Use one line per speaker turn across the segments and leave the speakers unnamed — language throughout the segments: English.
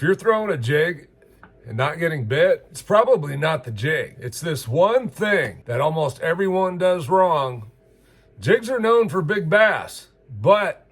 you're throwing a jig and not getting bit, it's probably not the jig. It's this one thing that almost everyone does wrong. Jigs are known for big bass, but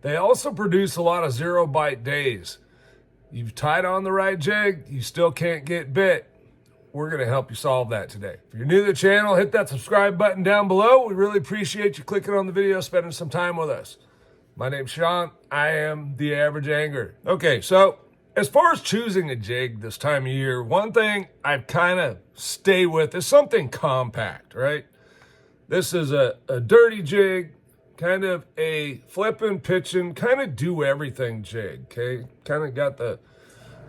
they also produce a lot of zero bite days. You've tied on the right jig, you still can't get bit. We're going to help you solve that today. If you're new to the channel, hit that subscribe button down below. We really appreciate you clicking on the video, spending some time with us. My name's Sean. I am the average angler. Okay, so as far as choosing a jig this time of year, one thing I kind of stay with is something compact, right? This is a dirty jig, kind of a flipping, pitching, kind of do everything jig, okay? Kind of got the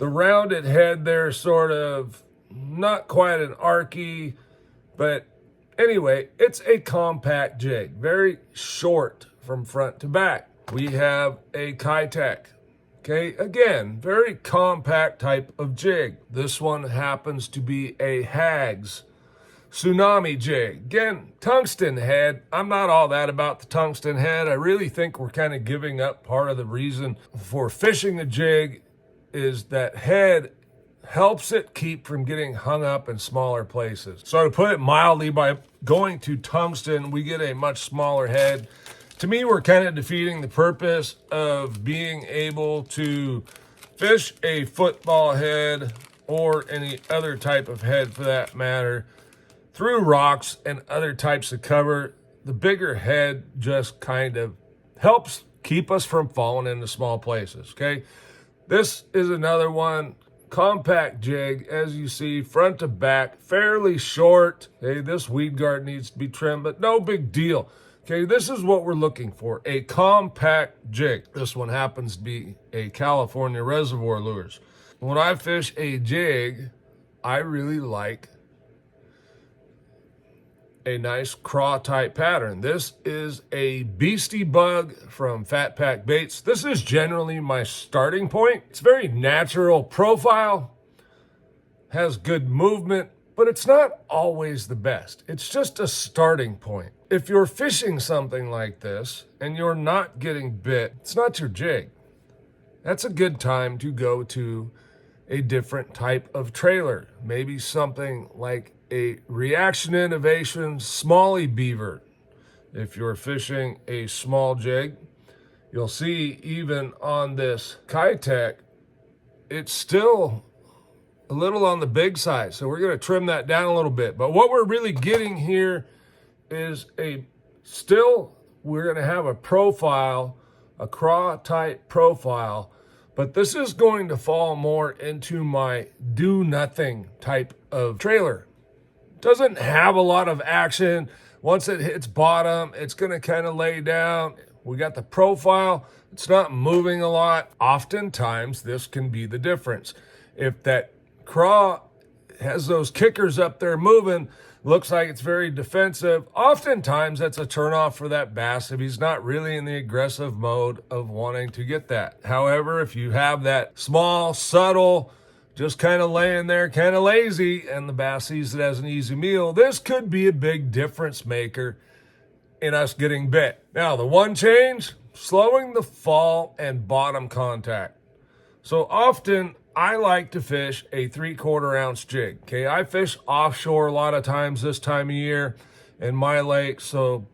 rounded head there, sort of, not quite an arky, but anyway, it's a compact jig, very short from front to back. We have a kayak, okay? Again, very compact type of jig. This one happens to be a Hags tsunami jig. Again, tungsten head. I'm not all that about the tungsten head. I really think we're kind of giving up part of the reason for fishing the jig is that head helps it keep from getting hung up in smaller places. So to put it mildly, by going to tungsten, we get a much smaller head. To me, we're kind of defeating the purpose of being able to fish a football head or any other type of head for that matter through rocks and other types of cover. The bigger head just kind of helps keep us from falling into small places, okay? This is another one. Compact jig, as you see, front to back, fairly short. Okay, this weed guard needs to be trimmed, but no big deal. Okay, this is what we're looking for, a compact jig. This one happens to be a California Reservoir Lures. When I fish a jig, I really like a nice craw type pattern. This is a Beastie Bug from Fat Pack Baits. This is generally my starting point. It's very natural profile, has good movement, but it's not always the best. It's just a starting point. If you're fishing something like this and you're not getting bit, it's not your jig. That's a good time to go to a different type of trailer. Maybe something like a Reaction Innovation Smallie Beaver. If you're fishing a small jig, you'll see even on this kayak, it's still a little on the big side. So we're going to trim that down a little bit. But what we're really getting here is we're going to have a profile, a craw type profile, but this is going to fall more into my do nothing type of trailer. Doesn't have a lot of action. Once it hits bottom, it's going to kind of lay down. We got the profile. It's not moving a lot. Oftentimes, this can be the difference. If that craw has those kickers up there moving, looks like it's very defensive, oftentimes that's a turnoff for that bass if he's not really in the aggressive mode of wanting to get that. However, if you have that small, subtle, just kind of laying there, kind of lazy, and the bass sees it as an easy meal, this could be a big difference maker in us getting bit. Now, the one change, slowing the fall and bottom contact. So often, I like to fish a 3/4 ounce jig. Okay, I fish offshore a lot of times this time of year in my lake, so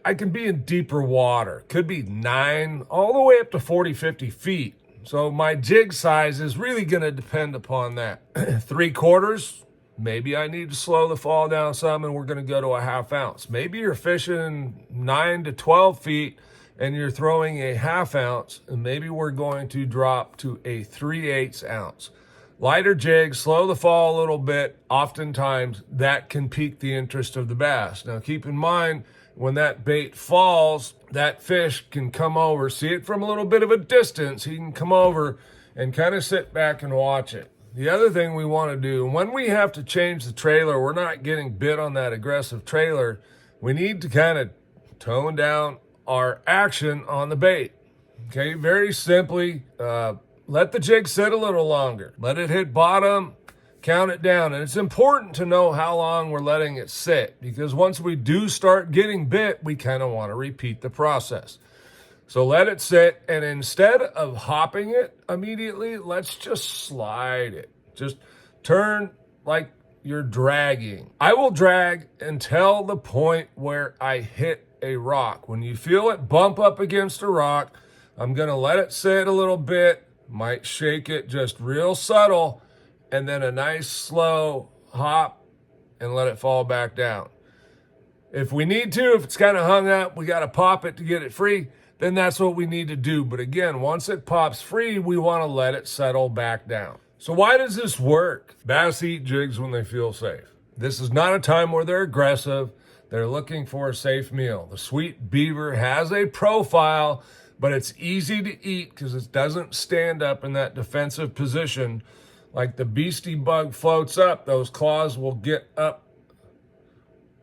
I can be in deeper water. Could be 9 all the way up to 40, 50 feet. So my jig size is really going to depend upon that. 3/4, maybe I need to slow the fall down some and we're going to go to a 1/2 ounce. Maybe you're fishing 9 to 12 feet and you're throwing a 1/2 ounce, and maybe we're going to drop to a 3/8 ounce. Lighter jig, slow the fall a little bit. Oftentimes that can pique the interest of the bass. Now keep in mind, when that bait falls, that fish can come over, see it from a little bit of a distance. He can come over and kind of sit back and watch it. The other thing we want to do, when we have to change the trailer, we're not getting bit on that aggressive trailer, we need to kind of tone down our action on the bait. Okay, very simply, let the jig sit a little longer. Let it hit bottom, count it down. And it's important to know how long we're letting it sit, because once we do start getting bit, we kind of want to repeat the process. So let it sit, and instead of hopping it immediately, let's just slide it. Just turn like you're dragging. I will drag until the point where I hit a rock. When you feel it bump up against a rock, I'm gonna let it sit a little bit, might shake it just real subtle, and then a nice slow hop and let it fall back down. If we need to, if it's kind of hung up, we gotta pop it to get it free, then that's what we need to do. But again, once it pops free, we wanna let it settle back down. So why does this work? Bass eat jigs when they feel safe. This is not a time where they're aggressive. They're looking for a safe meal. The sweet beaver has a profile, but it's easy to eat because it doesn't stand up in that defensive position. Like the beastie bug floats up, those claws will get up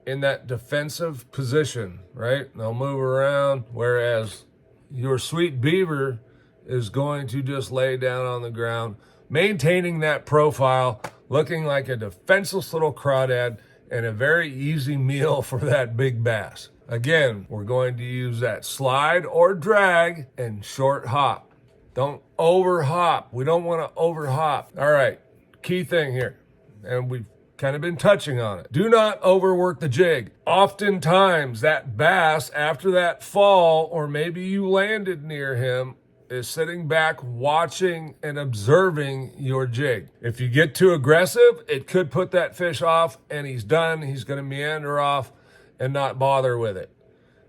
in that defensive position, right? They'll move around, whereas your sweet beaver is going to just lay down on the ground, maintaining that profile, looking like a defenseless little crawdad, and a very easy meal for that big bass. Again, we're going to use that slide or drag and short hop. Don't over hop. We don't want to over hop. All right, key thing here, and we've kind of been touching on it. Do not overwork the jig. Oftentimes that bass, after that fall, or maybe you landed near him, is sitting back watching and observing your jig. If you get too aggressive, it could put that fish off and he's done. He's going to meander off and not bother with it.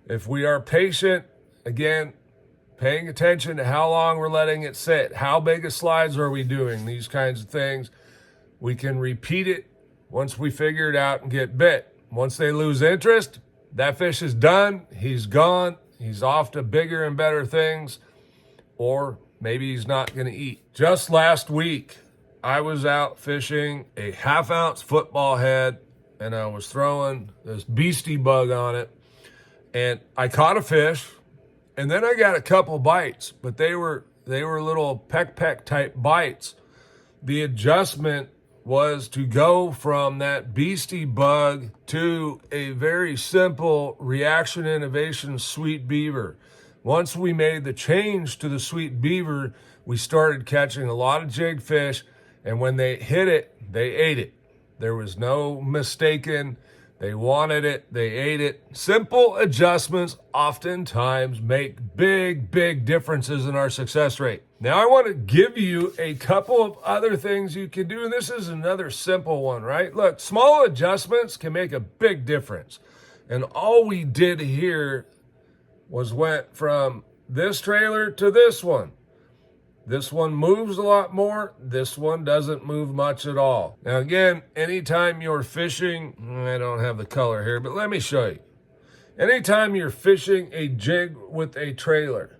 If we are patient, again, paying attention to how long we're letting it sit, how big of slides are we doing, these kinds of things, we can repeat it once we figure it out and get bit. Once they lose interest, that fish is done. He's gone. He's off to bigger and better things. Or maybe he's not going to eat. Just last week, I was out fishing a 1/2 ounce football head, and I was throwing this beastie bug on it, and I caught a fish, and then I got a couple bites, but they were little peck type bites. The adjustment was to go from that beastie bug to a very simple reaction innovation sweet beaver. Once we made the change to the sweet beaver, we started catching a lot of jig fish, and when they hit it, they ate it. There was no mistaken. They wanted it, they ate it. Simple adjustments oftentimes make big differences in our success rate. Now I want to give you a couple of other things you can do, and this is another simple one, right? Look, small adjustments can make a big difference. And all we did here was went from this trailer to this one. This one moves a lot more. This one doesn't move much at all. Now again, anytime you're fishing, I don't have the color here, but let me show you. Anytime you're fishing a jig with a trailer,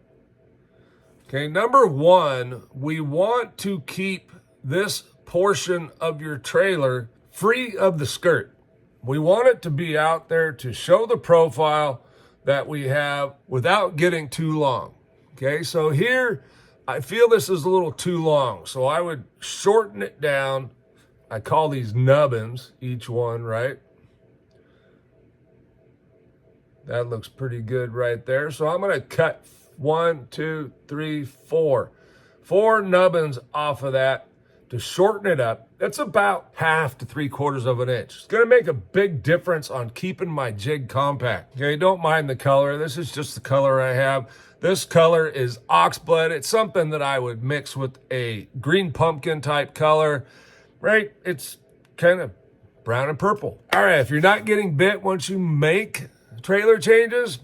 okay, number one, we want to keep this portion of your trailer free of the skirt. We want it to be out there to show the profile that we have without getting too long. Okay, so here, I feel this is a little too long, so I would shorten it down. I call these nubbins, each one, right? That looks pretty good right there. So I'm gonna cut 1, 2, 3, 4. 4 nubbins off of that to shorten it up. That's about 1/2 to 3/4 of an inch. It's gonna make a big difference on keeping my jig compact. Okay, don't mind the color. This is just the color I have. This color is oxblood. It's something that I would mix with a green pumpkin type color, right? It's kind of brown and purple. All right, if you're not getting bit once you make trailer changes,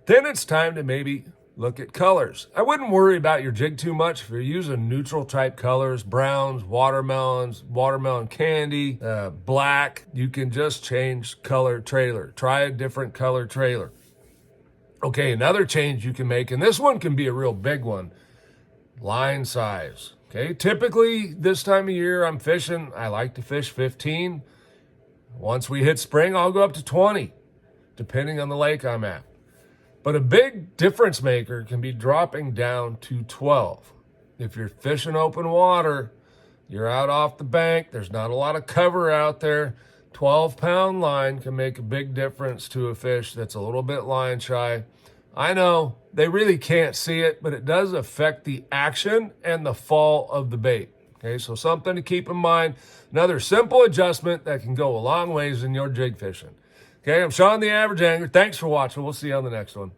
then it's time to maybe look at colors. I wouldn't worry about your jig too much if you're using neutral type colors, browns, watermelons, watermelon candy, black. You can just change color trailer. Try a different color trailer. Okay, another change you can make, and this one can be a real big one, line size. Okay, typically this time of year I'm fishing, I like to fish 15. Once we hit spring, I'll go up to 20, depending on the lake I'm at. But a big difference maker can be dropping down to 12. If you're fishing open water, you're out off the bank, there's not a lot of cover out there, 12-pound line can make a big difference to a fish that's a little bit line shy. I know they really can't see it, but it does affect the action and the fall of the bait. Okay, so something to keep in mind. Another simple adjustment that can go a long ways in your jig fishing. Okay, I'm Sean the Average Angler. Thanks for watching. We'll see you on the next one.